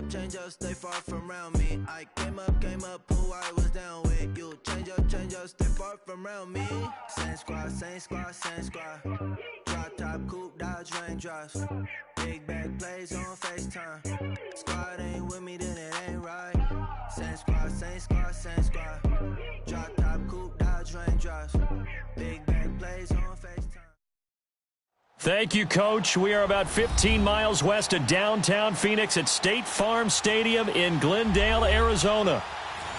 change up, stay far from around me. I came up, who I was down with. You change up, stay far from around me. Same squad, same squad, same squad. Drop top, coupe, dodge, raindrops. Big bag plays on FaceTime. Squad ain't with me, then it ain't right. Same squad, same squad, same squad. Drop top, coupe, dodge, raindrops. Big bag plays on FaceTime. Thank you, Coach. We are about 15 miles west of downtown Phoenix at State Farm Stadium in Glendale, Arizona.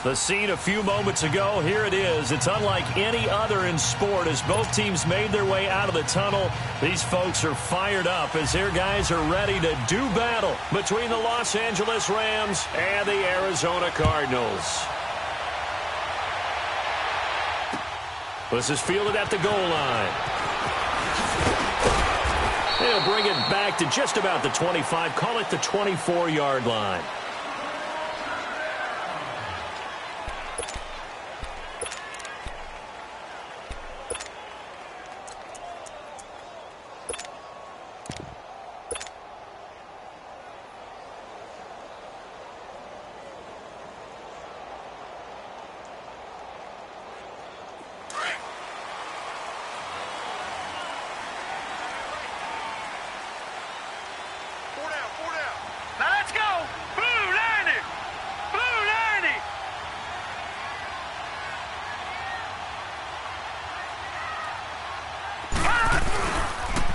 The scene a few moments ago, here it is. It's unlike any other in sport as both teams made their way out of the tunnel. These folks are fired up as their guys are ready to do battle between the Los Angeles Rams and the Arizona Cardinals. This is fielded at the goal line. They'll bring it back to just about the 25, call it the 24-yard line.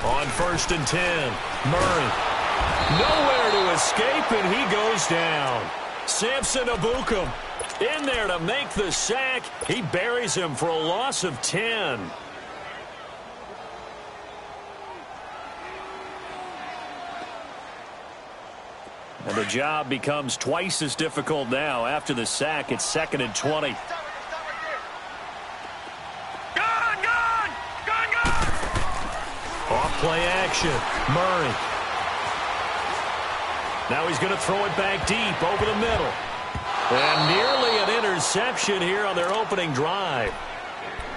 On 1st and 10, Murray. Nowhere to escape, and he goes down. Samson Abukum in there to make the sack. He buries him for a loss of 10. And the job becomes twice as difficult now. After the sack, it's 2nd and 20. Off-play action. Murray. Now he's going to throw it back deep over the middle. And nearly an interception here on their opening drive.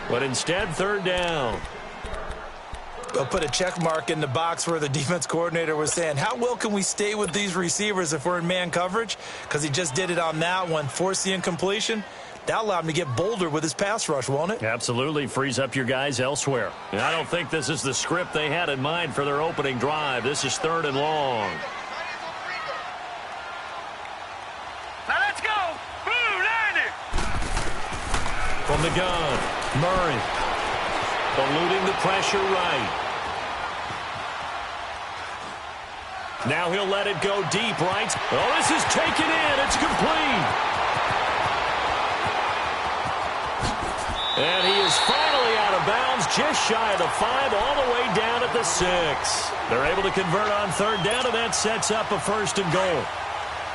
But instead, 3rd down. They'll put a check mark in the box where the defense coordinator was saying, how well can we stay with these receivers if we're in man coverage? Because he just did it on that one, forced the incompletion. That allowed him to get bolder with his pass rush, won't it? Absolutely. Frees up your guys elsewhere. And I don't think this is the script they had in mind for their opening drive. This is 3rd and long. Now let's go. Blue 90. From the gun, Murray. Eluding the pressure right. Now he'll let it go deep right. Oh, this is taken in. It's complete. And he is finally out of bounds, just shy of the 5, all the way down at the 6. They're able to convert on 3rd down, and that sets up a 1st and goal.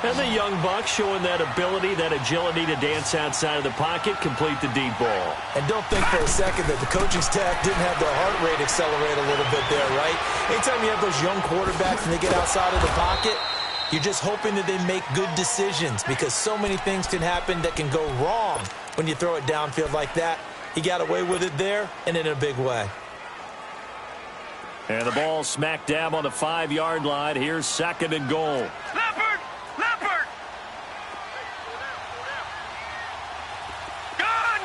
And the young buck showing that ability, that agility to dance outside of the pocket, complete the deep ball. And don't think for a second that the coaching staff didn't have their heart rate accelerate a little bit there, right? Anytime you have those young quarterbacks and they get outside of the pocket, you're just hoping that they make good decisions because so many things can happen that can go wrong when you throw it downfield like that. He got away with it there and in a big way. And the ball smack dab on the 5-yard line. Here's 2nd and goal. Leopard! Leopard! Gun!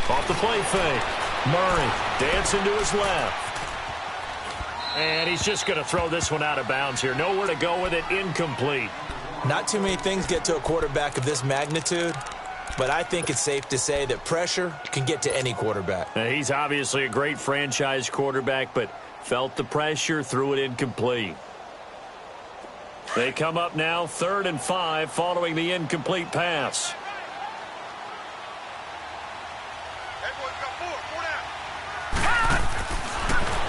Off the play fake. Murray dancing to his left. And he's just going to throw this one out of bounds here. Nowhere to go with it. Incomplete. Not too many things get to a quarterback of this magnitude. But I think it's safe to say that pressure can get to any quarterback. Now, he's obviously a great franchise quarterback, but felt the pressure, threw it incomplete. They come up now 3rd and 5 following the incomplete pass.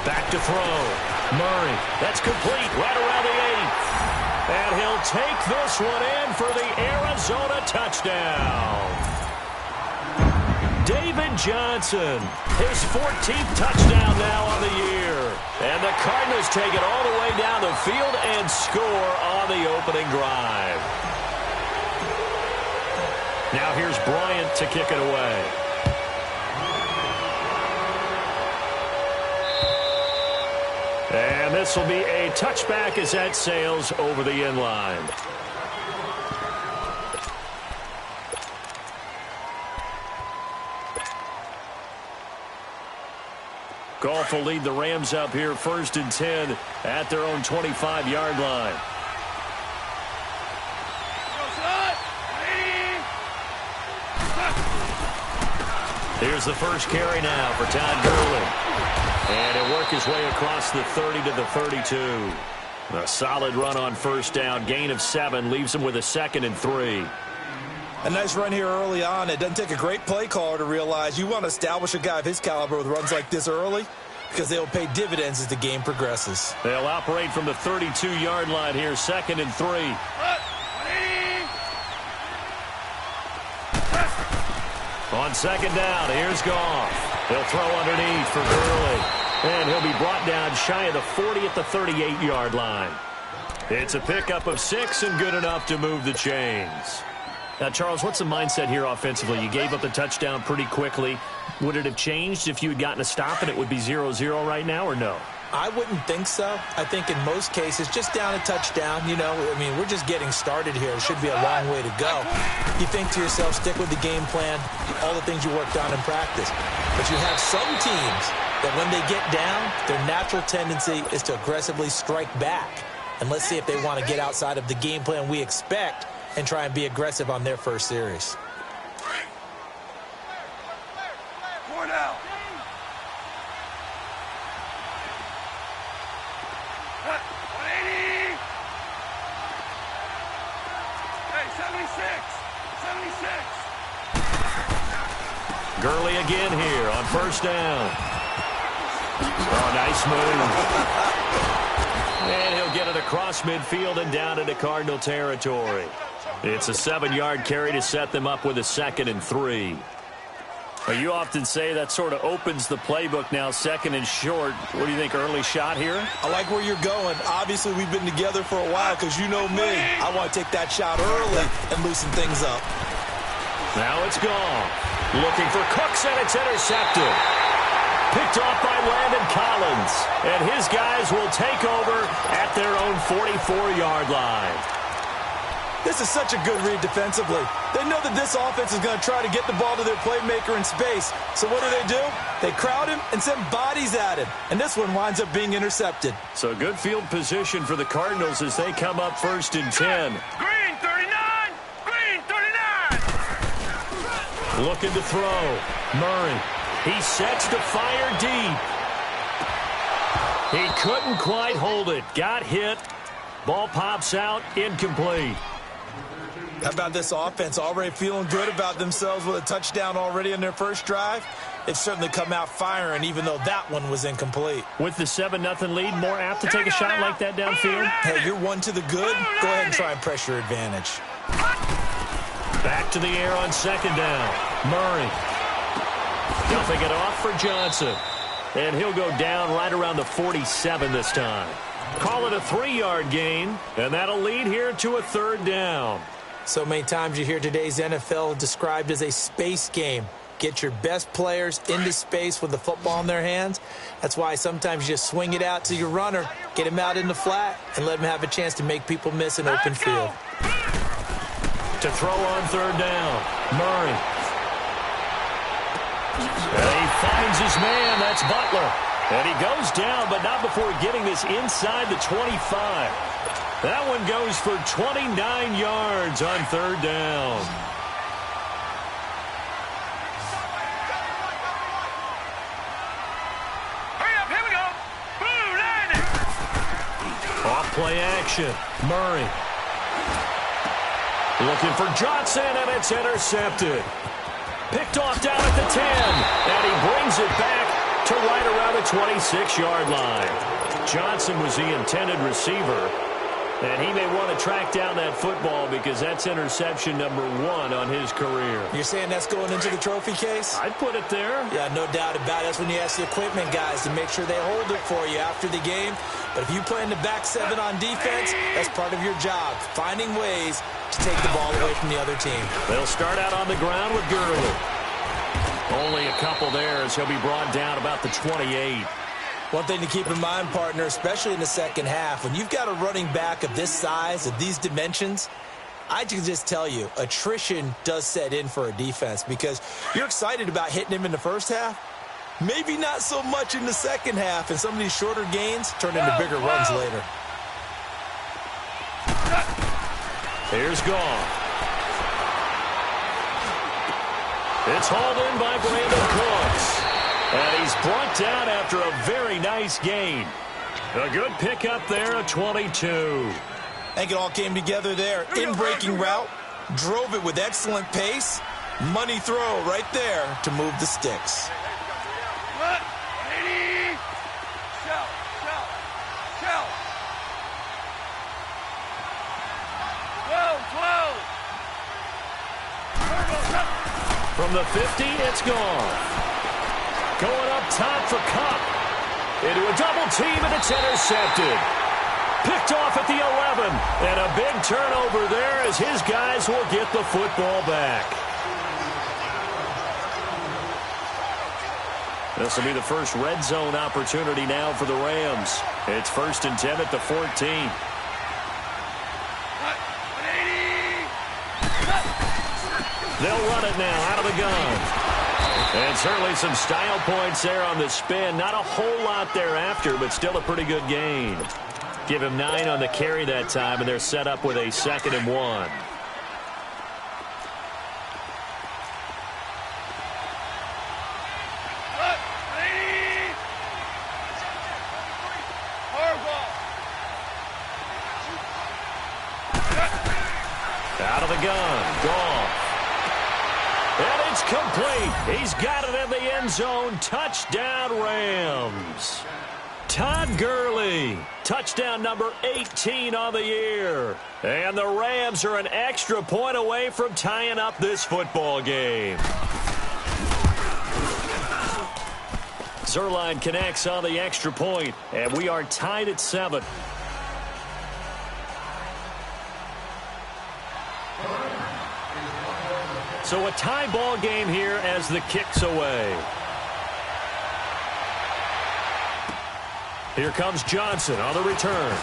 Back to throw. Murray. That's complete right around the 8th. And he'll take this one in for the Arizona touchdown. David Johnson, his 14th touchdown now on the year. And the Cardinals take it all the way down the field and score on the opening drive. Now here's Bryant to kick it away. And this will be a touchback as that sails over the inline. Goff will lead the Rams up here 1st and 10 at their own 25-yard line. Here's the first carry now for Todd Gurley. And he'll work his way across the 30 to the 32. A solid run on 1st down. Gain of 7 leaves him with a 2nd and 3. A nice run here early on. It doesn't take a great play caller to realize you want to establish a guy of his caliber with runs like this early because they'll pay dividends as the game progresses. They'll operate from the 32-yard line here, 2nd and 3. On 2nd down, here's Goff. He'll throw underneath for Gurley. And he'll be brought down shy of the 40 at the 38-yard line. It's a pickup of 6 and good enough to move the chains. Now, Charles, what's the mindset here offensively? You gave up the touchdown pretty quickly. Would it have changed if you had gotten a stop and it would be 0-0 right now, or no? I wouldn't think so. I think in most cases, just down a touchdown, you know, I mean, we're just getting started here. It should be a long way to go. You think to yourself, stick with the game plan, all the things you worked on in practice. But you have some teams that when they get down, their natural tendency is to aggressively strike back. And let's see if they want to get outside of the game plan we expect and try and be aggressive on their first series. Gurley again here on 1st down. Oh, nice move. And he'll get it across midfield and down into Cardinal territory. It's a 7-yard carry to set them up with a 2nd and 3. Well, you often say that sort of opens the playbook now, 2nd and short. What do you think, early shot here? I like where you're going. Obviously, we've been together for a while because you know me. I want to take that shot early and loosen things up. Now it's gone. Looking for Cooks, and it's intercepted. Picked off by Landon Collins. And his guys will take over at their own 44-yard line. This is such a good read defensively. They know that this offense is going to try to get the ball to their playmaker in space. So what do? They crowd him and send bodies at him. And this one winds up being intercepted. So good field position for the Cardinals as they come up 1st and 10. Green 39! Green 39! Looking to throw. Murray. He sets to fire deep. He couldn't quite hold it. Got hit. Ball pops out. Incomplete. How about this offense already feeling good about themselves with a touchdown already in their first drive? They've certainly come out firing, even though that one was incomplete. With the 7-0 lead, more apt to take a shot like that downfield? Hey, you're one to the good. Go ahead and try and press your advantage. Back to the air on 2nd down. Murray. Dumping it off for Johnson. And he'll go down right around the 47 this time. Call it a 3-yard gain, and that'll lead here to a 3rd down. So many times you hear today's NFL described as a space game. Get your best players into space with the football in their hands. That's why sometimes you just swing it out to your runner, get him out in the flat, and let him have a chance to make people miss an open field. To throw on 3rd down, Murray. And he finds his man. That's Butler. And he goes down, but not before getting this inside the 25. That one goes for 29 yards on 3rd down. Hurry up, here we go. Blue line. Off play action. Murray. Looking for Johnson, and it's intercepted. Picked off down at the 10, and he brings it back to right around the 26-yard line. Johnson was the intended receiver, and he may want to track down that football because that's interception number 1 on his career. You're saying that's going into the trophy case? I'd put it there. Yeah, no doubt about it. That's when you ask the equipment guys to make sure they hold it for you after the game. But if you play in the back 7 on defense, that's part of your job, finding ways to take the ball away from the other team. They'll start out on the ground with Gurley. Only a couple there as he'll be brought down about the 28. One thing to keep in mind, partner, especially in the second half, when you've got a running back of this size, of these dimensions, I can just tell you, attrition does set in for a defense because you're excited about hitting him in the first half. Maybe not so much in the second half, and some of these shorter gains turn into bigger runs later. Here's Goff. It's hauled in by Brandon Cooks. And he's brought down after a very nice gain. A good pickup there at 22. I think it all came together there. In-breaking route, drove it with excellent pace. Money throw right there to move the sticks. From the 50, it's gone. Going up top for Cup. Into a double team, and it's intercepted. Picked off at the 11. And a big turnover there as his guys will get the football back. This will be the first red zone opportunity now for the Rams. It's 1st and 10 at the 14. They'll run it now out of the gun. And certainly some style points there on the spin. Not a whole lot thereafter, but still a pretty good gain. Give him 9 on the carry that time, and they're set up with a 2nd and 1. Out of the gun. Goff. And it's complete. He's got it in the end zone. Touchdown, Rams. Todd Gurley. Touchdown number 18 on the year. And the Rams are an extra point away from tying up this football game. Zerline connects on the extra point, and we are tied at 7. So a tie ball game here as the kick's away. Here comes Johnson on the return.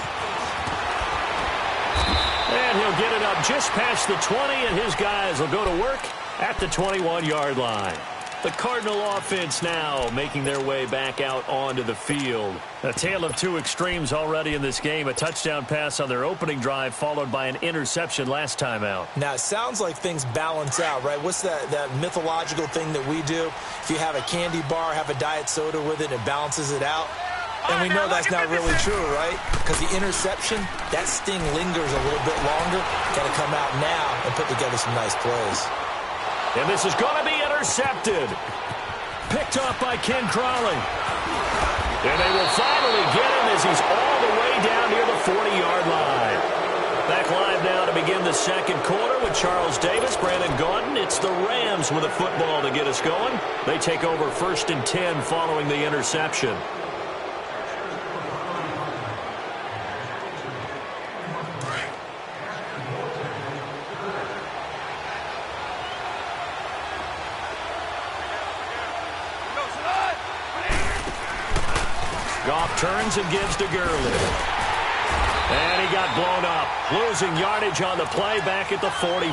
And he'll get it up just past the 20, and his guys will go to work at the 21-yard line. The Cardinal offense now making their way back out onto the field. A tale of two extremes already in this game. A touchdown pass on their opening drive followed by an interception last time out. Now, it sounds like things balance out, right? What's that mythological thing that we do? If you have a candy bar, have a diet soda with it, it balances it out. And we know that's not really true, right? Because the interception, that sting lingers a little bit longer. Got to come out now and put together some nice plays. And this is going to be intercepted. Picked off by Ken Crawley. And they will finally get him as he's all the way down near the 40-yard line. Back live now to begin the second quarter with Charles Davis, Brandon Gaudin. It's the Rams with a football to get us going. They take over 1st and 10 following the interception. Goff turns and gives to Gurley. And he got blown up. Losing yardage on the play back at the 44.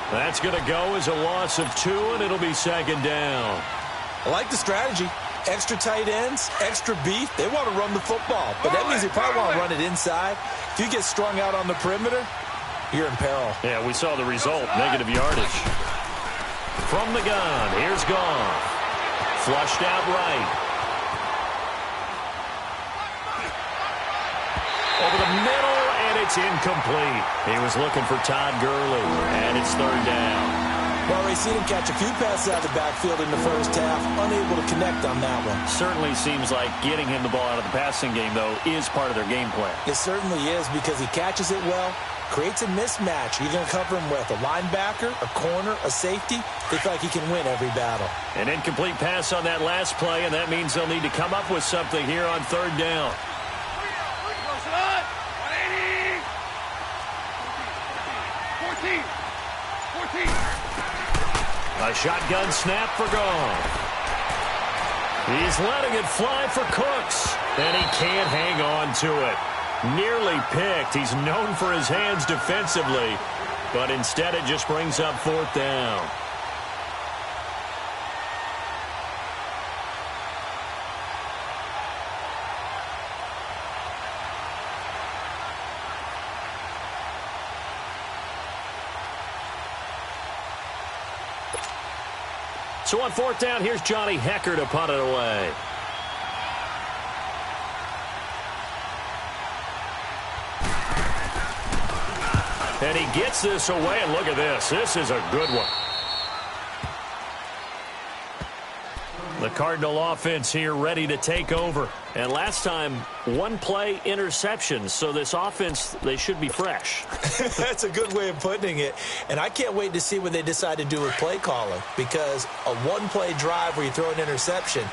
That's going to go as a loss of 2, and it'll be 2nd down. I like the strategy. Extra tight ends, extra beef. They want to run the football, but that means they probably want to run it inside. If you get strung out on the perimeter, you're in peril. Yeah, we saw the result, negative yardage. From the gun, here's Goff. Flushed out right. Over the middle, and it's incomplete. He was looking for Todd Gurley, and it's 3rd down. Well, we've seen him catch a few passes out of the backfield in the first half, unable to connect on that one. Certainly seems like getting him the ball out of the passing game, though, is part of their game plan. It certainly is because he catches it well, creates a mismatch. You're going to cover him with a linebacker, a corner, a safety. They feel like he can win every battle. An incomplete pass on that last play, and that means they'll need to come up with something here on 3rd down. A shotgun snap for Goff. He's letting it fly for Cooks, and he can't hang on to it. Nearly picked. He's known for his hands defensively, but instead it just brings up 4th down. So on 4th down, here's Johnny Hecker to punt it away. And he gets this away, and look at this. This is a good one. The Cardinal offense here ready to take over. And last time, 1-play interception. So this offense, they should be fresh. That's a good way of putting it. And I can't wait to see what they decide to do with play calling. Because a 1-play drive where you throw an interception,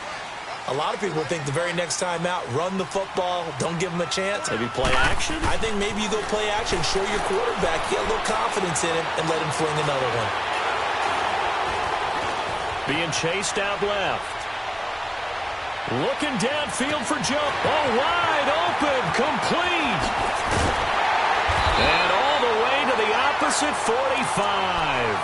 a lot of people think the very next time out, run the football, don't give them a chance. Maybe play action? I think maybe you go play action, show your quarterback, get a little confidence in him, and let him fling another one. Being chased out left. Looking downfield for jump. Oh, wide open, complete. And all the way to the opposite 45.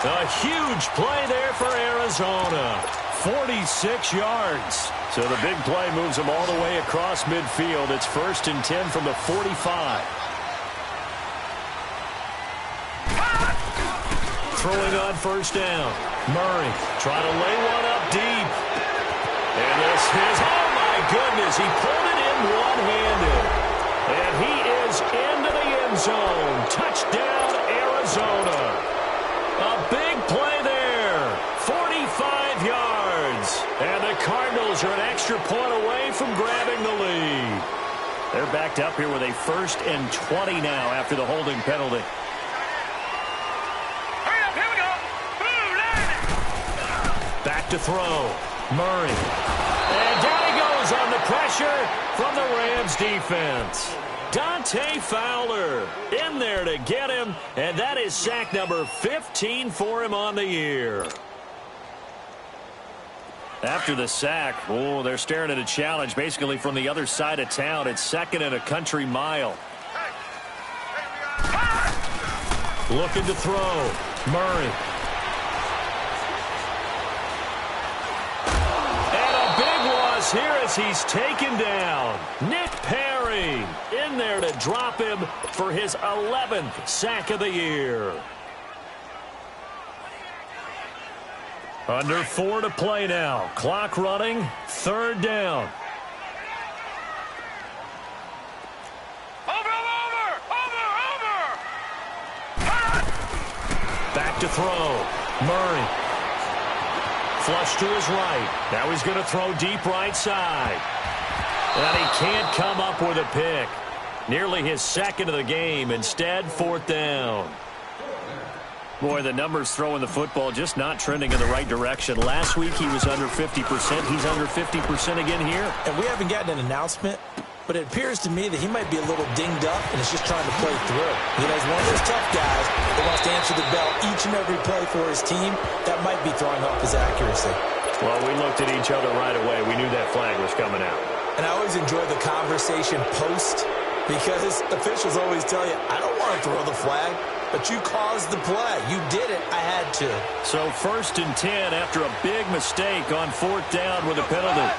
A huge play there for Arizona. 46 yards. So the big play moves them all the way across midfield. It's 1st and 10 from the 45. Throwing on 1st down. Murray trying to lay one up deep. And this is, oh my goodness, he pulled it in one-handed. And he is into the end zone. Touchdown, Arizona. A big play there. 45 yards. And the Cardinals are an extra point away from grabbing the lead. They're backed up here with a 1st and 20 now after the holding penalty. Hurry up, here we go. Boom, land it. Back to throw. Murray. And down he goes on the pressure from the Rams defense. Dante Fowler in there to get him, and that is sack number 15 for him on the year. After the sack, oh, they're staring at a challenge basically from the other side of town. It's 2nd and a country mile. Looking to throw. Murray. Here as he's taken down. Nick Perry in there to drop him for his 11th sack of the year. Under 4 to play now. Clock running. 3rd down. Over. Back to throw. Murray. Flush to his right. Now he's going to throw deep right side. And he can't come up with a pick. Nearly his 2nd of the game. Instead, 4th down. Boy, the numbers throwing the football just not trending in the right direction. Last week he was under 50%. He's under 50% again here. And we haven't gotten an announcement, but it appears to me that he might be a little dinged up and is just trying to play through. You know, he's one of those tough guys that wants to answer the bell each and every play for his team. That might be throwing off his accuracy. Well, we looked at each other right away. We knew that flag was coming out. And I always enjoy the conversation post because officials always tell you, I don't want to throw the flag, but you caused the play. You did it. I had to. So 1st and 10 after a big mistake on 4th down with a penalty.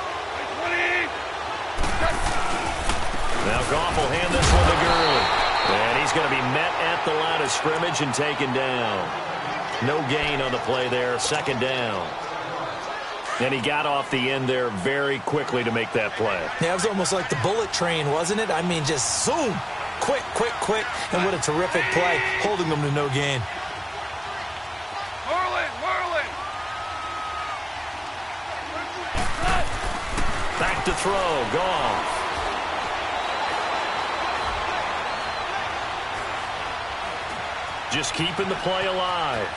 Now Goff will hand this one to Gurley. And he's going to be met at the line of scrimmage and taken down. No gain on the play there. 2nd down. And he got off the end there very quickly to make that play. Yeah, it was almost like the bullet train, wasn't it? I mean, just zoom. Quick. And what a terrific play, holding them to no gain. Whirling. Back to throw. Goff. Just keeping the play alive.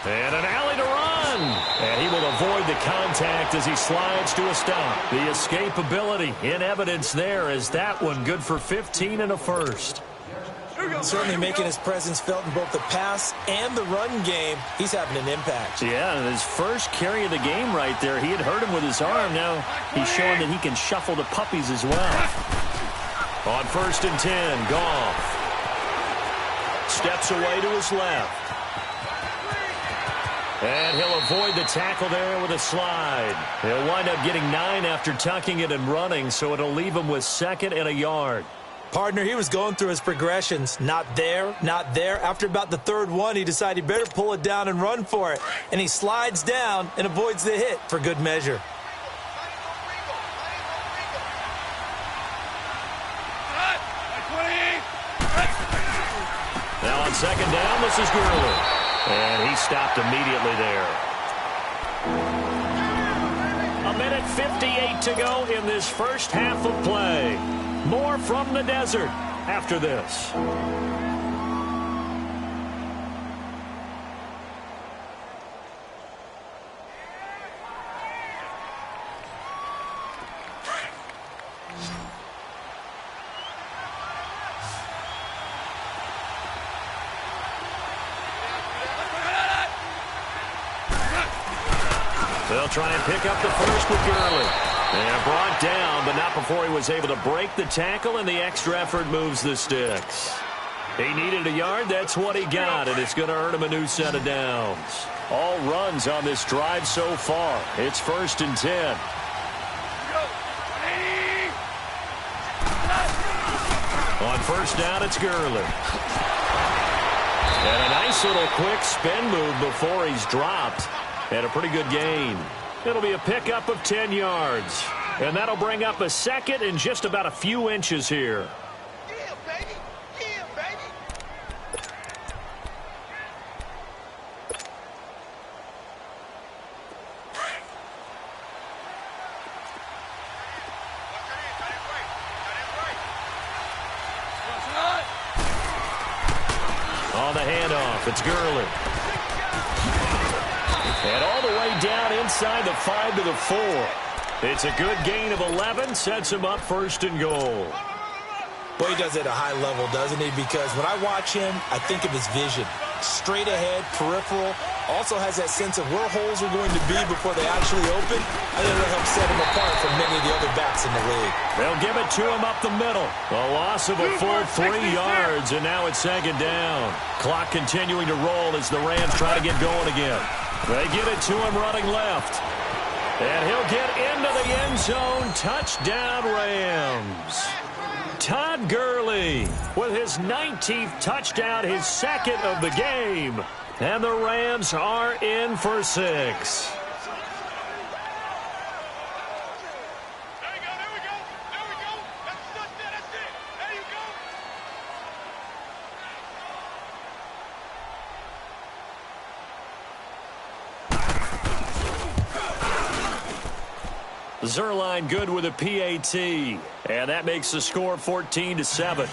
And an alley to run. And he will avoid the contact as he slides to a stop. The escapability in evidence there as that one good for 15 and a 1st. Here we go. Certainly making his presence felt in both the pass and the run game. He's having an impact. Yeah, his first carry of the game right there. He had hurt him with his arm. Now he's showing that he can shuffle the puppies as well. On 1st and 10, Goff steps away to his left. And he'll avoid the tackle there with a slide. He'll wind up getting 9 after tucking it and running, so it'll leave him with 2nd and a yard. Partner, he was going through his progressions. Not there, not there. After about the 3rd one, he decided he better pull it down and run for it. And he slides down and avoids the hit for good measure. Now on 2nd down, this is Gurley. And he stopped immediately there. 1:58 to go in this first half of play. More from the desert after this. They'll try and pick up the first with Gurley. And brought down, but not before he was able to break the tackle, and the extra effort moves the sticks. He needed a yard. That's what he got, and it's going to earn him a new set of downs. All runs on this drive so far. It's 1st and 10. On 1st down, it's Gurley. And a nice little quick spin move before he's dropped. And a pretty good gain. It'll be a pickup of 10 yards. And that'll bring up a 2nd and just about a few inches here. Yeah, baby. Yeah, baby. On the handoff, it's Gurley. And all the way down inside the 5 to the 4. It's a good gain of 11, sets him up 1st and goal. Well, he does it at a high level, doesn't he? Because when I watch him, I think of his vision. Straight ahead, peripheral. Also has that sense of where holes are going to be before they actually open. I think that'll help set him apart from many of the other backs in the league. They'll give it to him up the middle. A loss of a full 3 yards, and now it's 2nd down. Clock continuing to roll as the Rams try to get going again. They get it to him running left. And he'll get into the end zone. Touchdown, Rams. Todd Gurley with his 19th touchdown, his 2nd of the game. And the Rams are in for 6. There we go, there we go, there we go. That's it. There you go. Zerline good with a PAT. And that makes the score 14-7.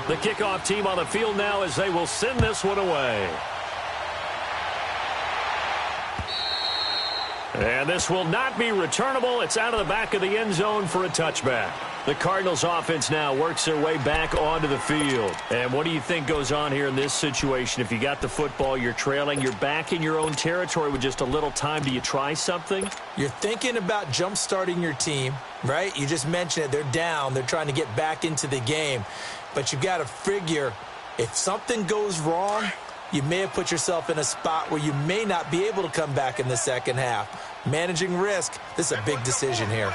The kickoff team on the field now as they will send this one away. And this will not be returnable. It's out of the back of the end zone for a touchback. The Cardinals offense now works their way back onto the field. And what do you think goes on here in this situation? If you got the football, you're trailing, you're back in your own territory with just a little time. Do you try something? You're thinking about jump-starting your team, right? You just mentioned it. They're down. They're trying to get back into the game. But you've got to figure if something goes wrong, you may have put yourself in a spot where you may not be able to come back in the second half. Managing risk, this is a big decision here.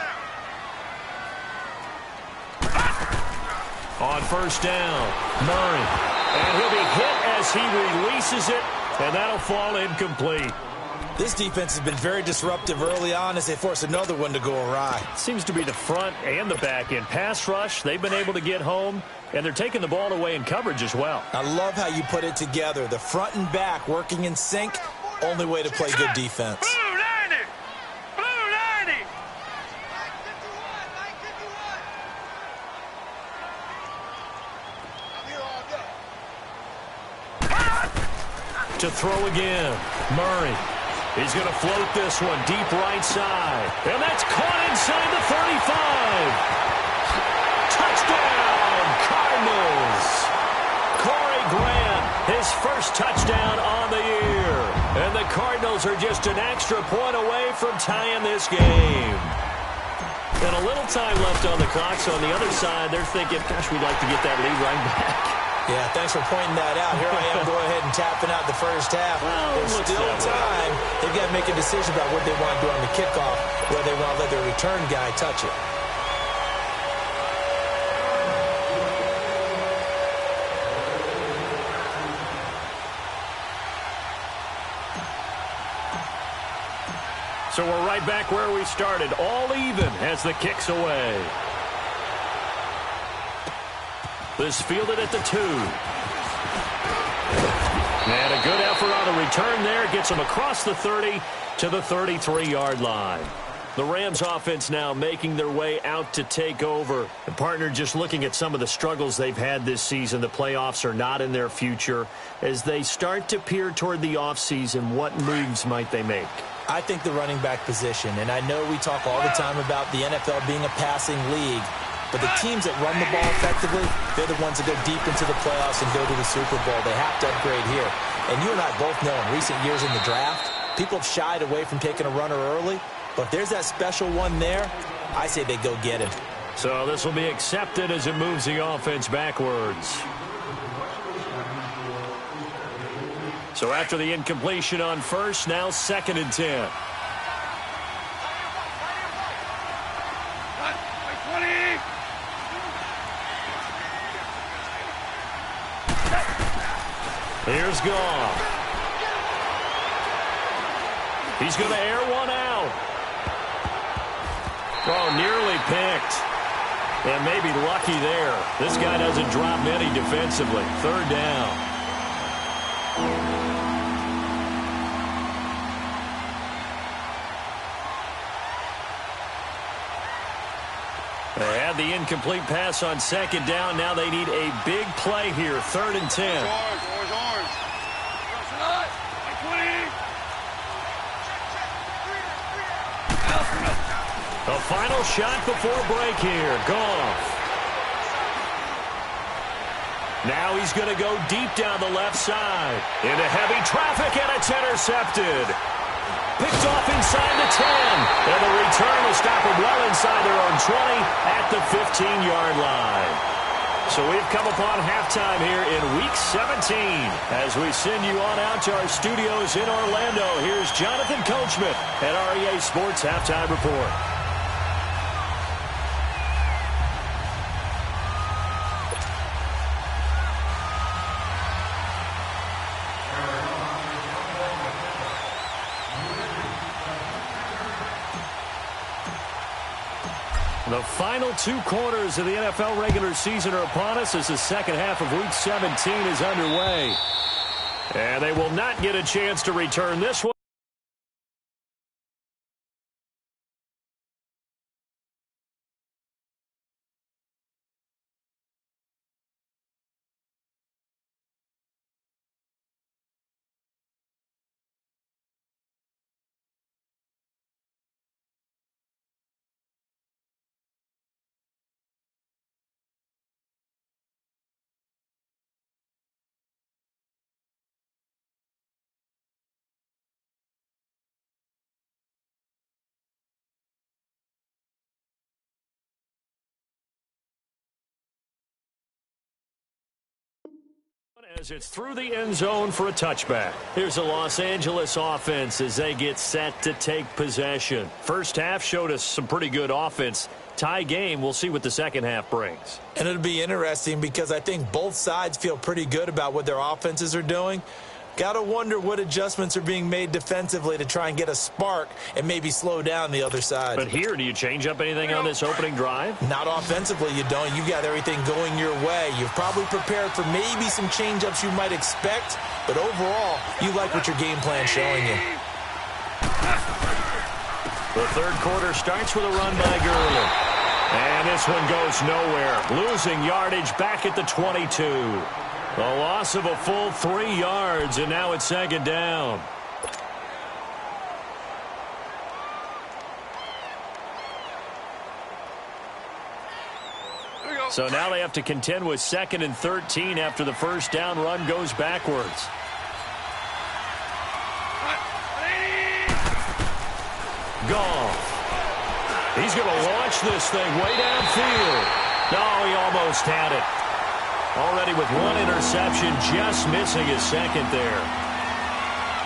On 1st down, Murray. And he'll be hit as he releases it, and that'll fall incomplete. This defense has been very disruptive early on as they force another one to go awry. Seems to be the front and the back end. Pass rush, they've been able to get home, and they're taking the ball away in coverage as well. I love how you put it together. The front and back working in sync, only way to play good defense. Blue 90! Blue 90! To throw again. Murray. He's going to float this one deep right side. And that's caught inside the 35. Touchdown, Cardinals. Corey Grant, his first touchdown on the year. And the Cardinals are just an extra point away from tying this game. And a little time left on the clock, so on the other side, they're thinking, gosh, we'd like to get that lead right back. Yeah, thanks for pointing that out. Here I am going ahead and tapping out the first half. Well, there's still time. They've got to make a decision about what they want to do on the kickoff, whether they want to let their return guy touch it. So we're right back where we started, all even as the kick's away. This fielded at the 2. And a good effort on the return there. Gets them across the 30 to the 33-yard line. The Rams offense now making their way out to take over. The partner just looking at some of the struggles they've had this season. The playoffs are not in their future. As they start to peer toward the offseason, what moves might they make? I think the running back position, and I know we talk all the time about the NFL being a passing league, but the teams that run the ball effectively, they're the ones that go deep into the playoffs and go to the Super Bowl. They have to upgrade here. And you and I both know in recent years in the draft, people have shied away from taking a runner early, but if there's that special one there, I say they go get him. So this will be accepted as it moves the offense backwards. So after the incompletion on first, now 2nd and 10. Here's Goff. He's going to air one out. Oh, nearly picked. And maybe lucky there. This guy doesn't drop many defensively. 3rd down. They had the incomplete pass on 2nd down. Now they need a big play here. 3rd and 10. The final shot before break here. Goff. Now he's going to go deep down the left side. Into heavy traffic, and it's intercepted. Picked off inside the 10. And the return will stop him well inside their own 20 at the 15-yard line. So we've come upon halftime here in Week 17. As we send you on out to our studios in Orlando, here's Jonathan Coachman at REA Sports Halftime Report. The final 2 quarters of the NFL regular season are upon us as the second half of Week 17 is underway. And they will not get a chance to return this one. As it's through the end zone for a touchback. Here's the Los Angeles offense as they get set to take possession. First half showed us some pretty good offense. Tie game, we'll see what the second half brings. And it'll be interesting because I think both sides feel pretty good about what their offenses are doing. Got to wonder what adjustments are being made defensively to try and get a spark and maybe slow down the other side. But here, do you change up anything on this opening drive? Not offensively, you don't. You've got everything going your way. You've probably prepared for maybe some change-ups you might expect, but overall, you like what your game plan's showing you. The third quarter starts with a run by Gurley. And this one goes nowhere. Losing yardage back at the 22. A loss of a full 3 yards, and now it's second down. So now they have to contend with 2nd and 13 after the first down run goes backwards. Goff. He's going to launch this thing way downfield. No, he almost had it. Already with 1 interception, just missing his second there.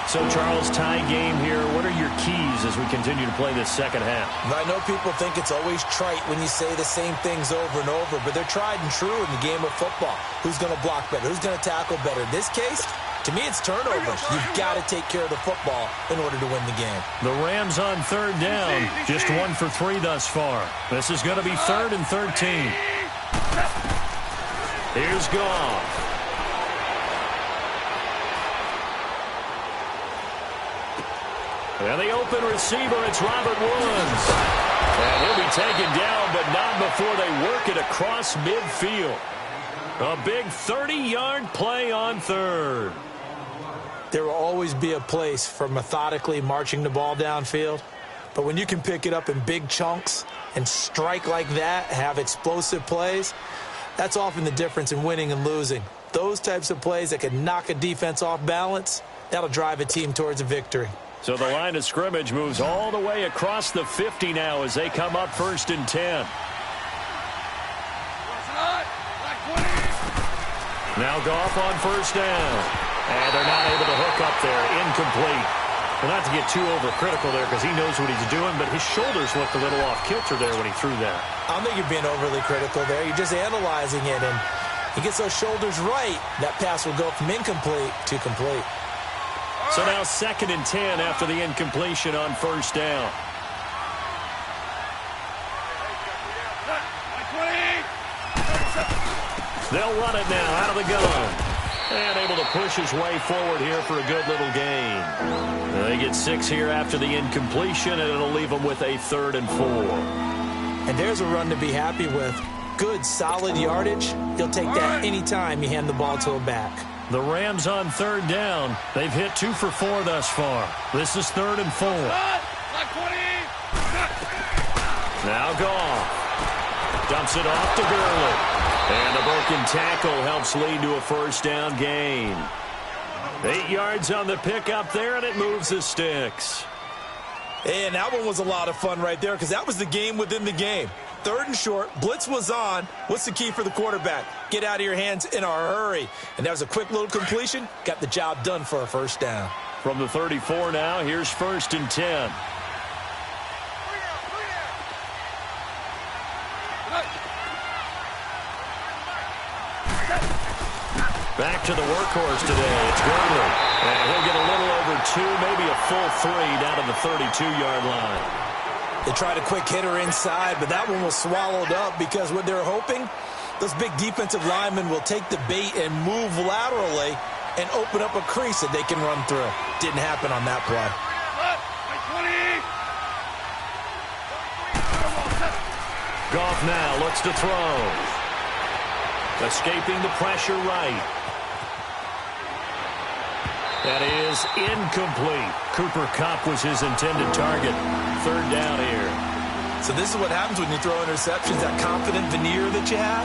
So, Charles, tie game here. What are your keys as we continue to play this second half? I know people think it's always trite when you say the same things over and over, but they're tried and true in the game of football. Who's going to block better? Who's going to tackle better? In this case, to me, it's turnovers. You've got to take care of the football in order to win the game. The Rams on 3rd down, just 1 for 3 thus far. This is going to be 3rd and 13. Here's Goff. And the open receiver, it's Robert Woods. And he'll be taken down, but not before they work it across midfield. A big 30-yard play on 3rd. There will always be a place for methodically marching the ball downfield. But when you can pick it up in big chunks and strike like that, have explosive plays, that's often the difference in winning and losing. Those types of plays that can knock a defense off balance, that'll drive a team towards a victory. So the line of scrimmage moves all the way across the 50 now as they come up 1st and 10. Now Goff on 1st down. And they're not able to hook up there. Incomplete. Well, not to get too overcritical there because he knows what he's doing, but his shoulders looked a little off kilter there when he threw that. I don't think you're being overly critical there. You're just analyzing it, and he gets those shoulders right. That pass will go from incomplete to complete. So now 2nd and 10 after the incompletion on 1st down. They'll run it now out of the gun. And able to push his way forward here for a good little gain. They get 6 here after the incompletion, and it'll leave them with a 3rd and 4. And there's a run to be happy with. Good, solid yardage. He'll take that any time you hand the ball to a back. The Rams on 3rd down. They've hit 2 for 4 thus far. This is 3rd and 4. Now Goff. Dumps it off to Gurley. And a broken tackle helps lead to a 1st down gain. 8 yards on the pickup there, and it moves the sticks. And that one was a lot of fun right there because that was the game within the game. 3rd and short, blitz was on. What's the key for the quarterback? Get out of your hands in a hurry. And that was a quick little completion. Got the job done for a 1st down. From the 34 now, here's 1st and 10. Back to the workhorse today. It's Gurley. And he'll get a little over 2, maybe a full 3 down to the 32-yard line. They tried a quick hitter inside, but that one was swallowed up because what they're hoping, those big defensive linemen will take the bait and move laterally and open up a crease that they can run through. Didn't happen on that play. Goff now looks to throw. Escaping the pressure right. That is incomplete. Cooper Kupp was his intended target. 3rd down here. So this is what happens when you throw interceptions. That confident veneer that you have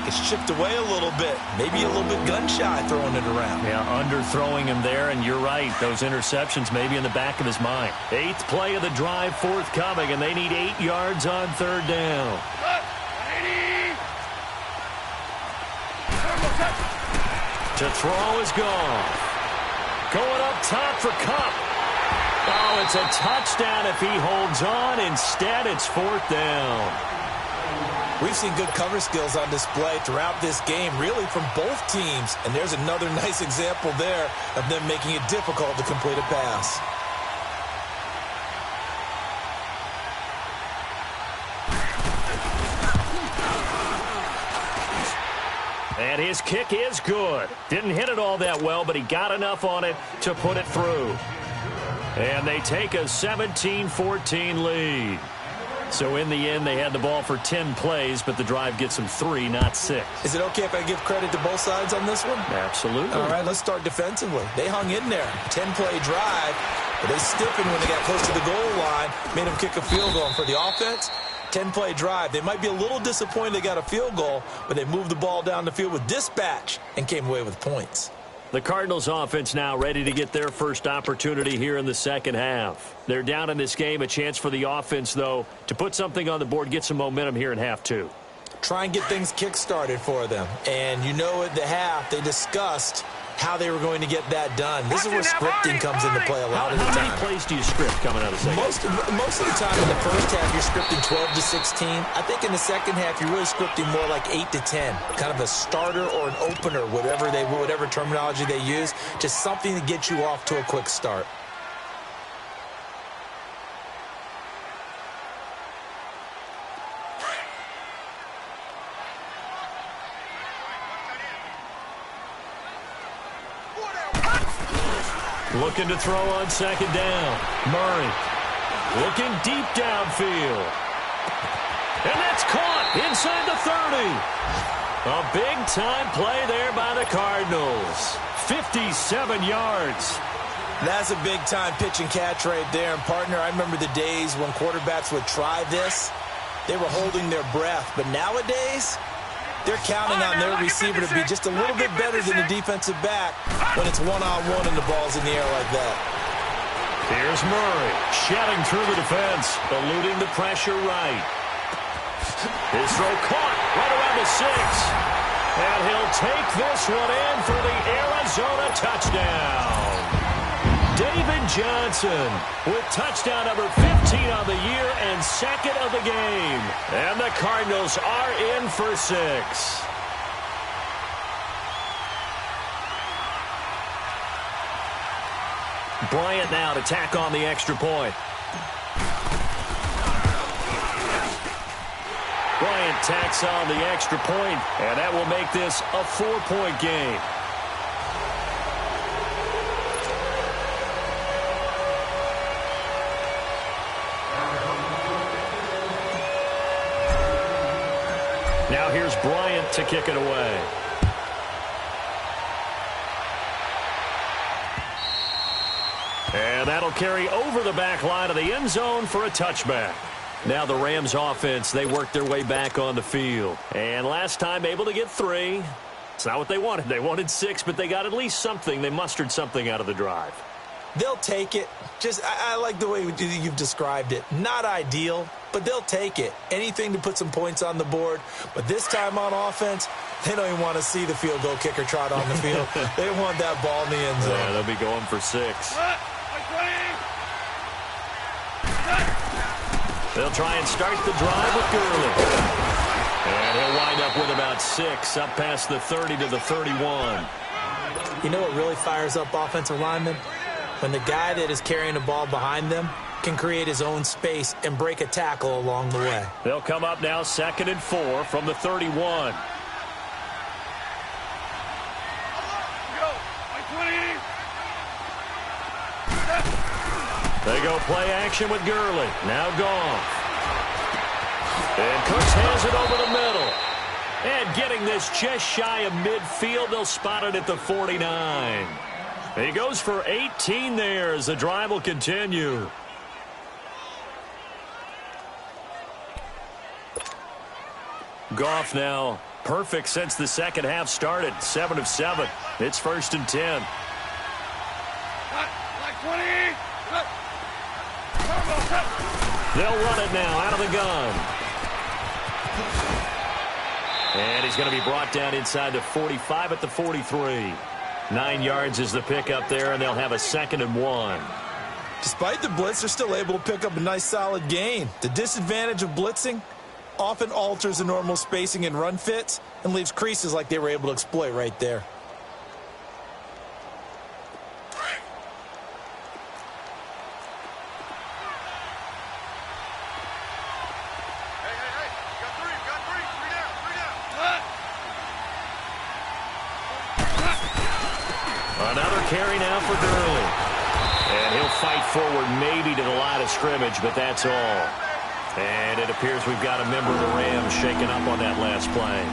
gets chipped away a little bit. Maybe a little bit gun-shy throwing it around. Yeah, underthrowing him there, and you're right. Those interceptions maybe in the back of his mind. 8th play of the drive forthcoming, and they need 8 yards on 3rd down. To throw is Goff. Going up top for Kupp. Oh, it's a touchdown if he holds on. Instead, it's 4th down. We've seen good cover skills on display throughout this game, really from both teams. And there's another nice example there of them making it difficult to complete a pass. And his kick is good. Didn't hit it all that well, but he got enough on it to put it through. And they take a 17-14 lead. So in the end, they had the ball for 10 plays, but the drive gets them 3, not 6. Is it okay if I give credit to both sides on this one? Absolutely. All right, let's start defensively. They hung in there. 10-play drive, but they stiffened when they got close to the goal line, made them kick a field goal. And for the offense, 10-play drive. They might be a little disappointed they got a field goal, but they moved the ball down the field with dispatch and came away with points. The Cardinals offense now ready to get their first opportunity here in the second half. They're down in this game. A chance for the offense, though, to put something on the board, get some momentum here in half 2. Try and get things kick-started for them. And you know at the half, they discussed how they were going to get that done. This is where scripting comes into play a lot of the time. How many plays do you script coming out of the second? Most of the time in the first half, you're scripting 12 to 16. I think in the second half, you're really scripting more like 8 to 10. Kind of a starter or an opener, whatever terminology they use. Just something to get you off to a quick start. Looking to throw on second down. Murray looking deep downfield. And that's caught inside the 30. A big-time play there by the Cardinals. 57 yards. That's a big-time pitch and catch right there. And, partner, I remember the days when quarterbacks would try this. They were holding their breath. But nowadays, they're counting on their receiver to be just a little bit better than the defensive back when it's one-on-one and the ball's in the air like that. Here's Murray, shedding through the defense, eluding the pressure right. His throw caught right around the 6. And he'll take this one in for the Arizona touchdown. David Johnson with touchdown number 15 on the year and second of the game. And the Cardinals are in for 6. Bryant now to tack on the extra point. Bryant tacks on the extra point, and that will make this a 4-point game. Now here's Bryant to kick it away. And that'll carry over the back line of the end zone for a touchback. Now the Rams offense, they worked their way back on the field. And last time able to get 3. It's not what they wanted. They wanted 6, but they got at least something. They mustered something out of the drive. They'll take it. I like the way you've described it. Not ideal, but they'll take it. Anything to put some points on the board. But this time on offense, they don't even want to see the field goal kicker trot on the field. They want that ball in the end zone. Yeah, they'll be going for 6. They'll try and start the drive with Gurley. And he'll wind up with about 6, up past the 30 to the 31. You know what really fires up offensive linemen? When the guy that is carrying the ball behind them can create his own space and break a tackle along the way. They'll come up now 2nd and 4 from the 31. They go play action with Gurley. Now Goff. And Cooks has it over the middle. And getting this just shy of midfield, they'll spot it at the 49. He goes for 18 there as the drive will continue. Goff now perfect since the second half started. 7 of 7. It's 1st and 10. They'll run it now out of the gun. And he's going to be brought down inside the 45 at the 43. 9 yards is the pickup there, and they'll have a 2nd and 1. Despite the blitz, they're still able to pick up a nice solid gain. The disadvantage of blitzing often alters the normal spacing and run fits and leaves creases like they were able to exploit right there. Another carry now for Gurley. And he'll fight forward maybe to the line of scrimmage, but that's all. And it appears we've got a member of the Rams shaking up on that last play.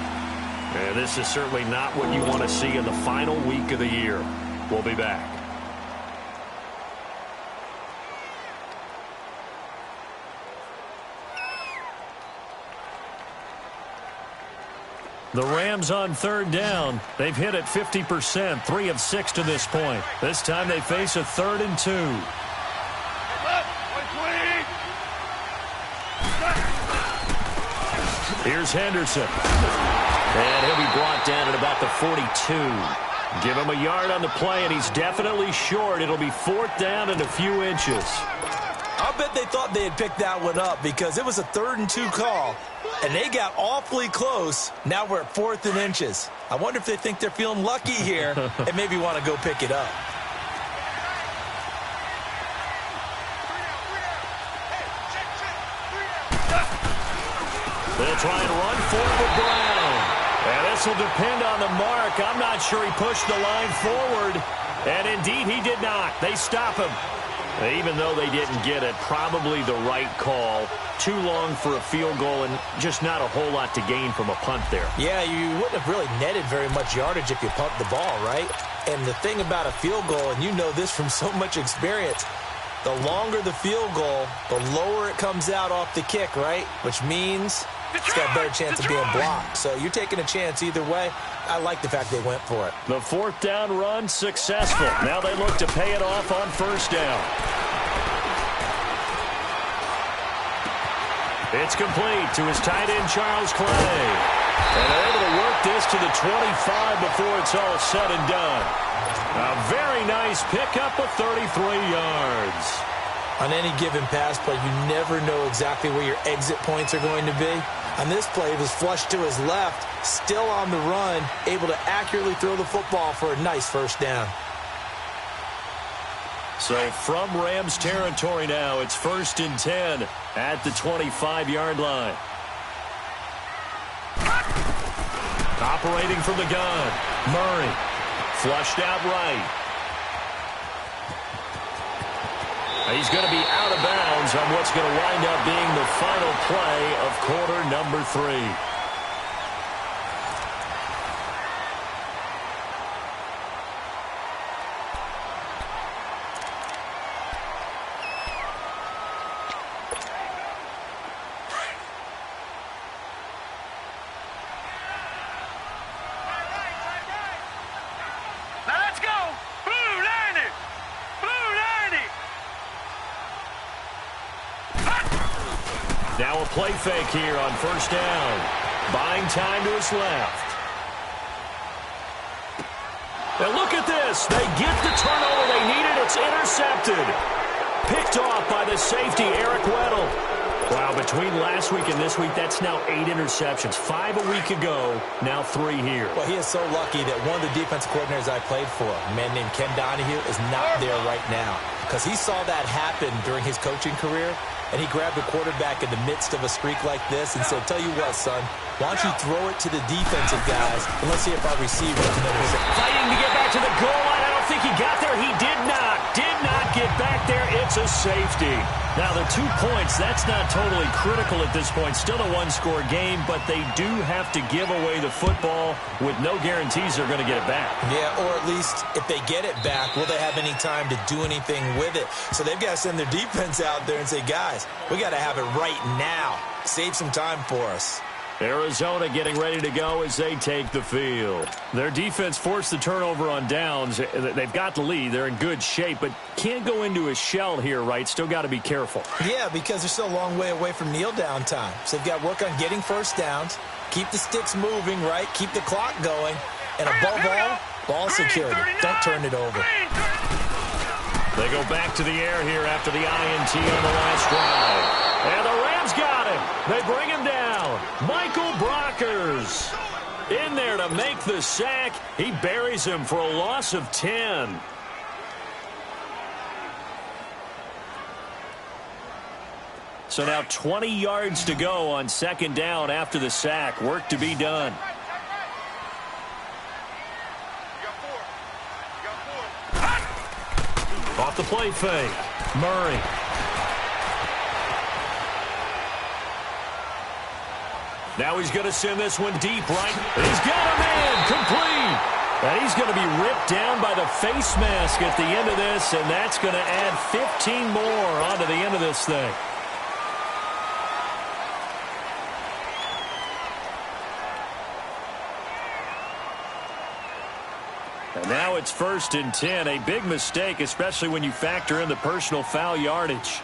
And this is certainly not what you want to see in the final week of the year. We'll be back. The Rams on third down. They've hit it 50%, 3 of 6 to this point. This time they face a 3rd and 2. Here's Henderson. And he'll be brought down at about the 42. Give him a yard on the play, and he's definitely short. It'll be 4th down and a few inches. I'll bet they thought they had picked that one up because it was a 3rd and 2 call, and they got awfully close. Now we're at 4th and inches. I wonder if they think they're feeling lucky here and maybe want to go pick it up. They'll try and run for it with Brown. And this will depend on the mark. I'm not sure he pushed the line forward. And indeed, he did not. They stop him. Even though they didn't get it, probably the right call. Too long for a field goal and just not a whole lot to gain from a punt there. Yeah, you wouldn't have really netted very much yardage if you pumped the ball, right? And the thing about a field goal, and you know this from so much experience, the longer the field goal, the lower it comes out off the kick, right? Which means it's got a better chance of being blocked. So you're taking a chance either way. I like the fact they went for it. The 4th down run successful. Now they look to pay it off on 1st down. It's complete to his tight end, Charles Clay. And they're able to work this to the 25 before it's all said and done. A very nice pickup of 33 yards. On any given pass play, you never know exactly where your exit points are going to be. On this play, it was flushed to his left, still on the run, able to accurately throw the football for a nice 1st down. So from Rams territory now, it's 1st and 10 at the 25-yard line. Operating from the gun, Murray. Flushed out right. He's going to be out of bounds on what's going to wind up being the final play of quarter number 3. Now a play fake here on 1st down. Buying time to his left. And look at this. They get the turnover they needed. It's intercepted. Picked off by the safety, Eric Weddle. Wow, between last week and this week, that's now 8 interceptions. 5 a week ago, now 3 here. Well, he is so lucky that one of the defensive coordinators I played for, a man named Ken Donahue, is not there right now. Because he saw that happen during his coaching career, and he grabbed the quarterback in the midst of a streak like this and said, tell you what, son, why don't you throw it to the defensive guys, and let's see if our receiver can intercept. Fighting to get back to the goal line. I don't think he got there. He did not get back there. It's a safety. Now, the 2 points, that's not totally critical at this point. Still a one-score game, but they do have to give away the football with no guarantees they're going to get it back. Yeah, or at least if they get it back, will they have any time to do anything with it? So they've got to send their defense out there and say, guys, we got to have it right now. Save some time for us. Arizona getting ready to go as they take the field. Their defense forced the turnover on downs. They've got the lead. They're in good shape, but can't go into a shell here, right? Still got to be careful. Yeah, because they're still a long way away from kneel down time. So they've got to work on getting 1st downs, keep the sticks moving, right? Keep the clock going, and above all, ball security. Don't turn it over. They go back to the air here after the INT on the last drive. And the Rams got him. They bring him down. Michael Brockers in there to make the sack. He buries him for a loss of 10. So now 20 yards to go on 2nd down after the sack. Work to be done. Off the play fake. Murray. Now he's going to send this one deep right. He's got a man complete. And he's going to be ripped down by the face mask at the end of this, and that's going to add 15 more onto the end of this thing. And now it's 1st and 10. A big mistake, especially when you factor in the personal foul yardage.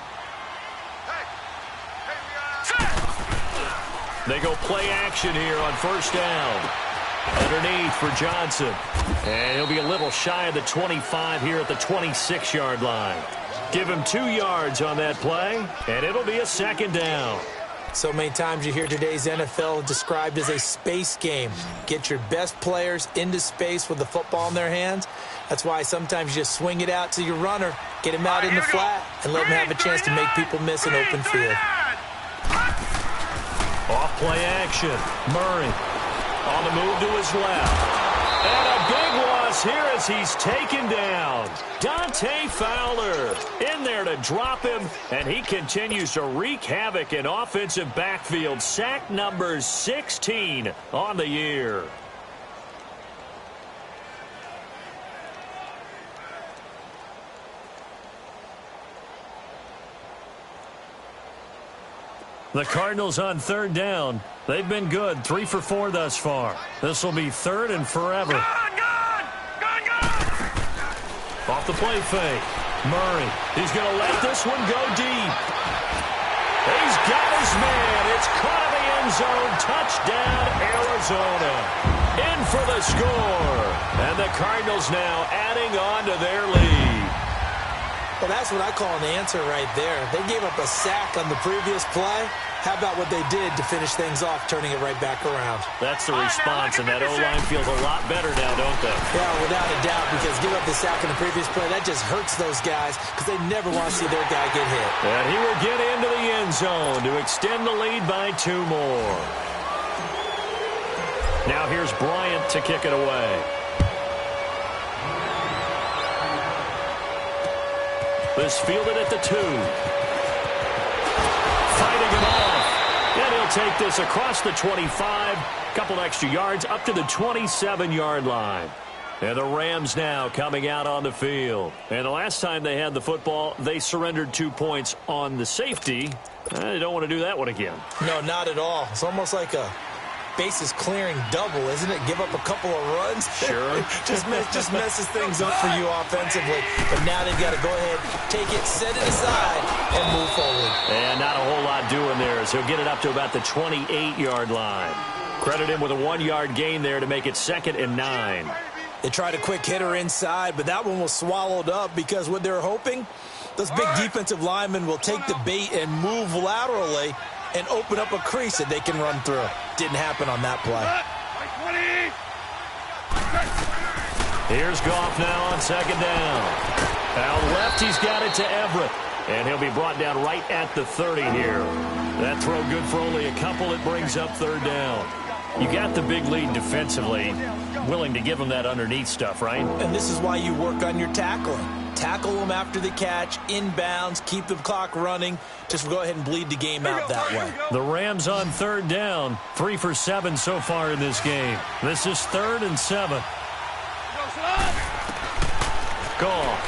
They go play action here on 1st down. Underneath for Johnson. And he'll be a little shy of the 25 here at the 26-yard line. Give him 2 yards on that play, and it'll be a 2nd down. So many times you hear today's NFL described as a space game. Get your best players into space with the football in their hands. That's why sometimes you just swing it out to your runner, get him out in the flat, and let him have a chance to make people miss an open field. Off play action. Murray on the move to his left. And a big loss here as he's taken down. Dante Fowler in there to drop him, and he continues to wreak havoc in offensive backfield. Sack number 16 on the year. The Cardinals on 3rd down. They've been good, 3 for 4 thus far. This will be 3rd and forever. Gone! Off the play fake. Murray, he's going to let this one go deep. He's got his man. It's caught in the end zone. Touchdown, Arizona. In for the score. And the Cardinals now adding on to their lead. Well, that's what I call an answer right there. They gave up a sack on the previous play. How about what they did to finish things off, turning it right back around? That's the response, and that O-line feels a lot better now, don't they? Yeah, without a doubt, because give up the sack in the previous play, that just hurts those guys because they never want to see their guy get hit. And he will get into the end zone to extend the lead by 2 more. Now here's Bryant to kick it away. This fielded at the 2. Fighting him off. And he'll take this across the 25. Couple extra yards up to the 27-yard line. And the Rams now coming out on the field. And the last time they had the football, they surrendered 2 points on the safety. They don't want to do that one again. No, not at all. It's almost like a bases clearing double, isn't it? Give up a couple of runs. Sure. just messes things up for you offensively. But now they've got to go ahead, take it, set it aside, and move forward. And not a whole lot doing there as he'll get it up to about the 28-yard line. Credit him with a 1-yard gain there to make it 2nd and 9. They tried a quick hitter inside, but that one was swallowed up because what they're hoping, those big defensive linemen will take the bait and move laterally and open up a crease that they can run through. Didn't happen on that play. Here's Goff now on 2nd down. Out left, he's got it to Everett. And he'll be brought down right at the 30 here. That throw good for only a couple. It brings up 3rd down. You got the big lead defensively. Willing to give them that underneath stuff, right? And this is why you work on your tackling. Tackle them after the catch, inbounds, keep the clock running. Just go ahead and bleed the game out that way. The Rams on 3rd down. 3 for 7 so far in this game. This is 3rd and 7. Goff.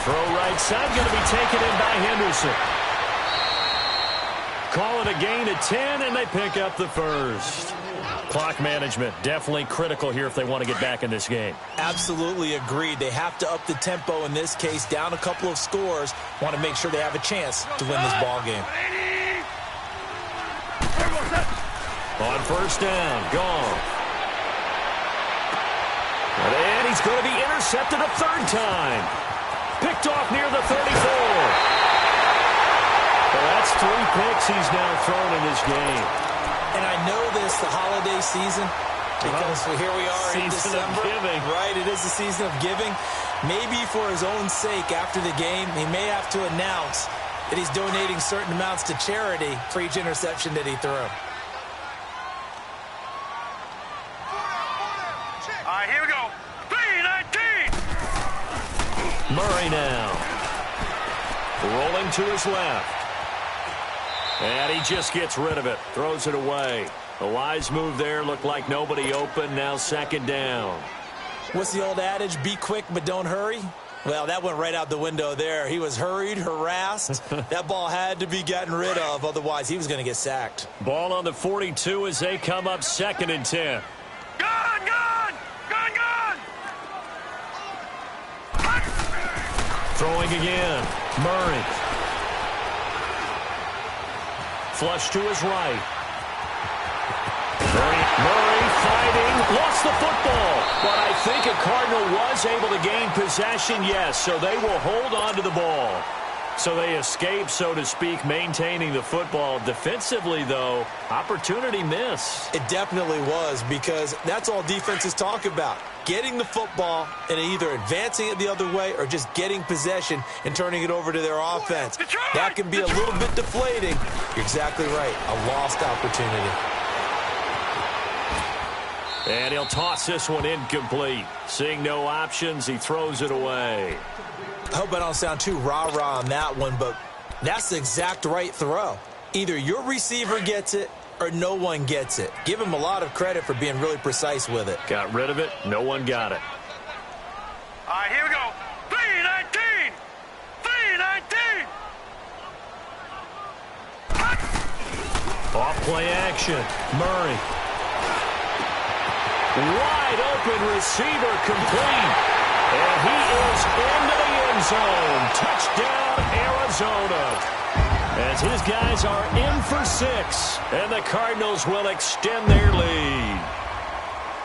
Throw right side, going to be taken in by Henderson. Call it a gain of 10, and they pick up the first. Clock management, definitely critical here if they want to get back in this game. Absolutely agreed. They have to up the tempo in this case, down a couple of scores. Want to make sure they have a chance to win this ball game. On 1st down, gone. And he's going to be intercepted a 3rd time. Picked off near the 34. Well, that's 3 picks he's now thrown in this game. And I know this, the holiday season, because here we are in December. Season of giving. Right, it is the season of giving. Maybe for his own sake after the game, he may have to announce that he's donating certain amounts to charity for each interception that he threw. All right, here we go. 3-19. Murray now. Rolling to his left. And he just gets rid of it. Throws it away. A wise move there. Looked like nobody open. Now second down. What's the old adage? Be quick, but don't hurry. Well, that went right out the window there. He was hurried, harassed. That ball had to be gotten rid of. Otherwise, he was going to get sacked. Ball on the 42 as they come up 2nd and 10. Gone, gone! Gone, gone! Throwing again. Murray. Flush to his right. Murray fighting. Lost the football. But I think a Cardinal was able to gain possession, yes. So they will hold on to the ball. So they escape, so to speak, maintaining the football. Defensively, though, opportunity missed. It definitely was, because that's all defenses talk about. Getting the football and either advancing it the other way or just getting possession and turning it over to their offense. That can be a little bit deflating. You're exactly right. A lost opportunity. And he'll toss this one incomplete. Seeing no options, he throws it away. I hope I don't sound too rah-rah on that one, but that's the exact right throw. Either your receiver gets it or no one gets it. Give him a lot of credit for being really precise with it. Got rid of it. No one got it. All right, here we go. 3-19! 3-19! Off play action. Murray. Wide open receiver complete. And he is into the end zone. Touchdown, Arizona. As his guys are in for 6. And the Cardinals will extend their lead.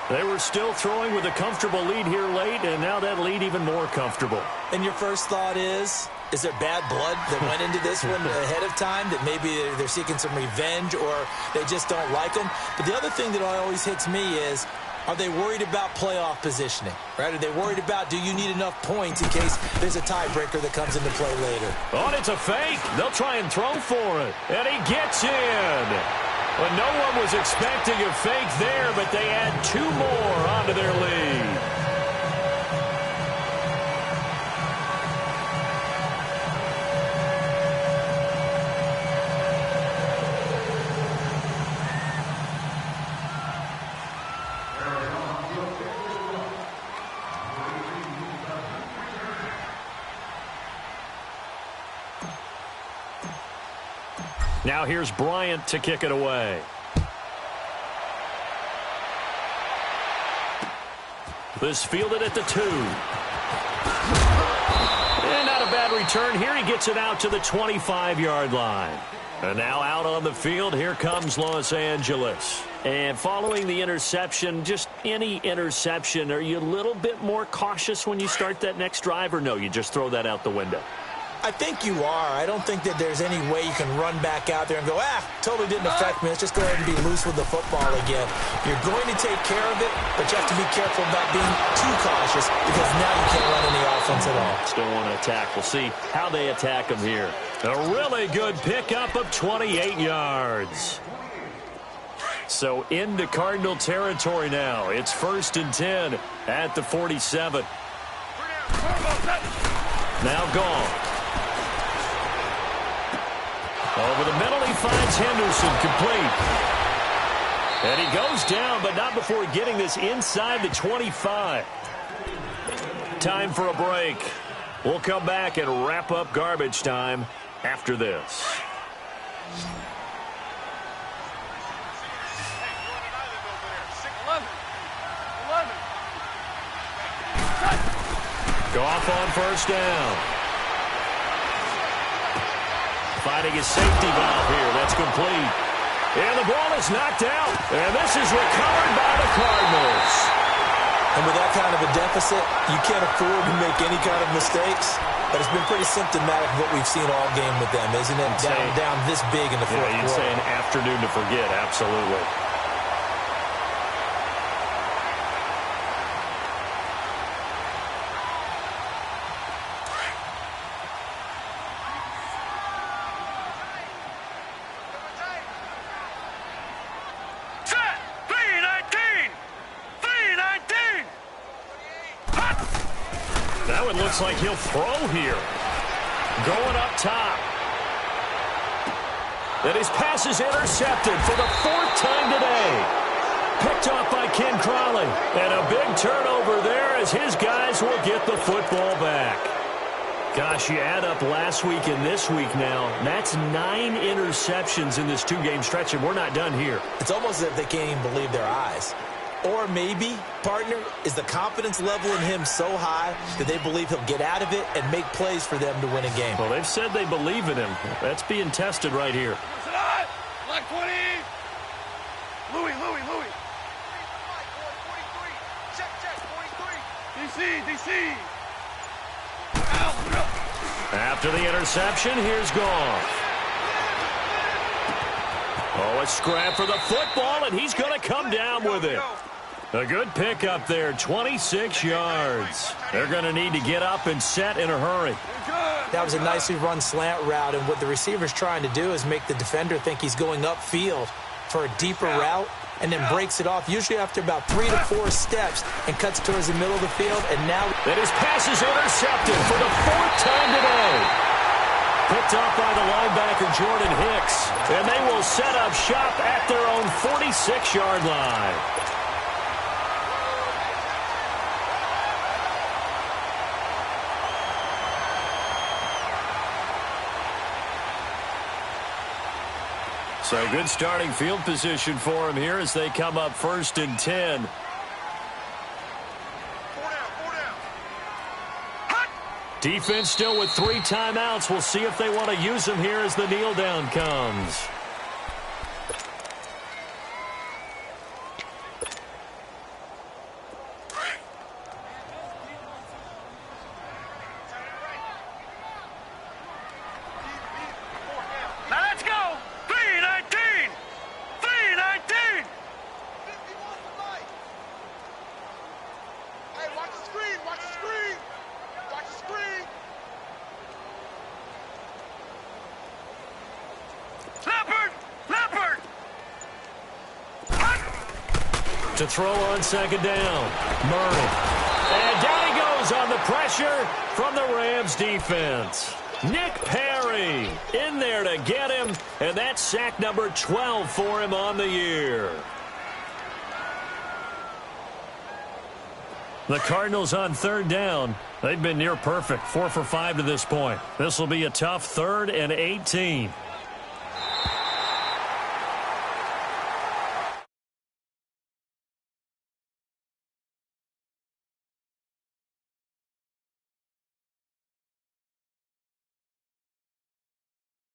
They were still throwing with a comfortable lead here late, and now that lead even more comfortable. And your first thought is there bad blood that went into this one ahead of time, that maybe they're seeking some revenge or they just don't like them? But the other thing that always hits me is, are they worried about playoff positioning? Right? Are they worried about, do you need enough points in case there's a tiebreaker that comes into play later? Oh, and it's a fake. They'll try and throw for it. And he gets in. Well, no one was expecting a fake there, but they add 2 more onto their lead. Now here's Bryant to kick it away. This fielded at the 2. And not a bad return here. He gets it out to the 25-yard line. And now out on the field, here comes Los Angeles. And following the interception, just any interception, are you a little bit more cautious when you start that next drive, or no, you just throw that out the window? I think you are. I don't think that there's any way you can run back out there and go, totally didn't affect me. Let's just go ahead and be loose with the football again. You're going to take care of it, but you have to be careful about being too cautious, because now you can't run any offense at all. Still want to attack. We'll see how they attack him here. A really good pickup of 28 yards. So into Cardinal territory now. It's 1st and 10 at the 47. Now gone. Over the middle, he finds Henderson, complete. And he goes down, but not before getting this inside the 25. Time for a break. We'll come back and wrap up garbage time after this. Goff on 1st down. Fighting his safety valve here. That's complete. And the ball is knocked out. And this is recovered by the Cardinals. And with that kind of a deficit, you can't afford to make any kind of mistakes. But it's been pretty symptomatic of what we've seen all game with them, isn't it? Down this big in the fourth quarter. You'd say an afternoon to forget. Absolutely. Looks like he'll throw here. Going up top. And his pass is intercepted for the 4th time today. Picked off by Ken Crawley. And a big turnover there as his guys will get the football back. Gosh, you add up last week and this week now. That's 9 interceptions in this 2-game stretch, and we're not done here. It's almost as if they can't even believe their eyes. Or maybe, partner, is the confidence level in him so high that they believe he'll get out of it and make plays for them to win a game. Well, they've said they believe in him. That's being tested right here. Black 20. Louis. DC. After the interception, here's Goff. Oh, a scrap for the football, and he's going to come down with it. A good pickup there, 26 yards. They're going to need to get up and set in a hurry. That was a nicely run slant route, and what the receiver's trying to do is make the defender think he's going upfield for a deeper route, and then breaks it off, usually after about 3 to 4 steps, and cuts towards the middle of the field, and now... And his pass is intercepted for the 4th time today. Picked up by the linebacker, Jordan Hicks, and they will set up shop at their own 46-yard line. So good starting field position for him here as they come up 1st and 10. 4 down. Defense still with 3 timeouts. We'll see if they want to use them here as the kneel down comes. Now let's go. 319. Hey, watch the screen. Leopard. To throw on 2nd down. Murray. And down he goes on the pressure from the Rams defense. Nick Perry in there to get him, and that's sack number 12 for him on the year. The Cardinals on 3rd down. They've been near perfect, 4 for 5 to this point. This will be a tough 3rd and 18.